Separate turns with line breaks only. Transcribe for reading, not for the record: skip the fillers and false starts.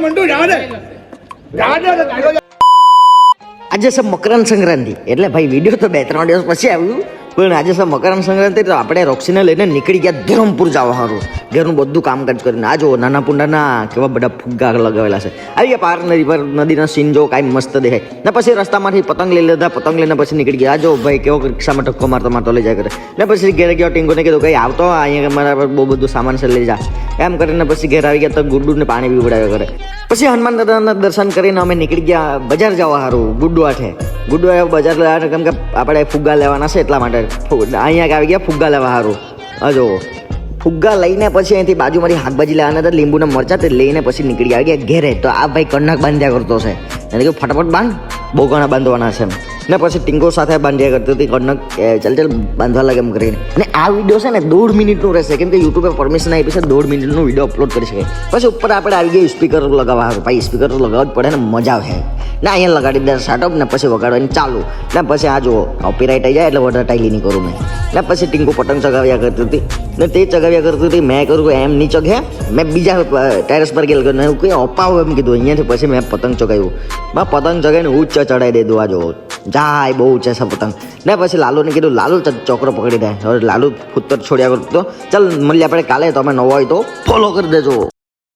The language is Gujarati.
મંડુ જવા દે.
આજે છે મકર સંક્રાંતિ એટલે ભાઈ વિડીયો તો 2-3 દિવસ પછી આવ્યું, પણ આજે છે મકર સંક્રાંતિ તો આપણે રોક્સીને લઈને નીકળી ગયા ધરમપુર જવા સારું. ઘરનું બધું કામકાજ કરીને આ જો નાના પુંડાના કેવા બધા ફુગ્ગા લગાવેલા છે. આવી ગયા પાર નદી પર, નદીના સીન જો કાંઈ મસ્ત દેખાય ને. પછી રસ્તામાંથી પતંગ લઈ લીધા, પતંગ લઈને પછી નીકળી ગયા. આ જો ભાઈ કેવો રિક્ષામાં ટક્કો મારતો મારતો લઈ જાય કરે ને. પછી ઘેર ગયો ટીંગોને કીધું કંઈ આવતો અહીંયા મારા પર બહુ બધું સામાન છે લઈ જા એમ કરીને. પછી ઘેર આવી ગયા તો ગુડ્ડુને પાણી પીવડાવ્યા કરે. પછી હનુમાન દાદાના દર્શન કરીને અમે નીકળી ગયા બજાર જવા સારું. ગુડ્ડુ આઠે બજાર લેવા, કેમ કે આપણે ફુગ્ગા લેવાના છે એટલા માટે અહીંયા આવી ગયા ફુગ્ગા લેવા સારું. હજો ફુગ્ગા લઈને પછી અહીંથી બાજુમાંથી શાકભાજી લેવાના હતા, લીંબુના મરચાં તે લઈને પછી નીકળી આવી ગયા ઘેરે. તો આ ભાઈ કણક બાંધ્યા કરતો છે, એને કહ્યું ફટાફટ બાંધ, બહુ ઘણા બાંધવાના છે એમ ને. પછી ટીંગો સાથે બાંધ્યા કરતી હતી કણક, ચાલ બાંધવા લાગે એમ કરીને. અને આ વિડીયો છે ને 1.5 મિનિટનું રહેશે, કેમ કે યુટ્યુબે પરમિશન આપી છે 1.5 મિનિટનું વિડીયો અપલોડ કરી શકાય. પછી ઉપર આપણે આવી ગયા સ્પીકર લગાવવા સારું. ભાઈ સ્પીકર લગાવવા જ પડે ને, મજા આવે ને. અહીંયા લગાડી દે સ્ટાર્ટઅપ ને પછી વગાડવાની ચાલુ ને. પછી આ જુઓ કોપીરાઇટ આવી જાય એટલે વધારે ટાઈલી નહીં કરું મેં ને. પછી ટીંગો પતંગ ચગાવ્યા કરતી હતી ને, તે ચગાવ્યા કરતી હતી. મેં કરું એમ નહીં ચગે, મેં બીજા ટેરેસ પર ગયેલ કરીને કંઈ અપાવ એમ કીધું. અહીંયાથી પછી મેં પતંગ ચગાવ્યું. મેં પતંગ ચગાવીને ઊંચ ચડાવી દીધું. આ જુઓ જાય બહુ ઊંચે છે પતંગ ને. પછી લાલુને કીધું લાલુ ચોકરો પકડી દે. હવે લાલુ ફૂતર છોડ્યા કરતો. ચાલ મળીએ આપણે કાલે, તમે નવો હોય તો ફોલો કરી દેજો.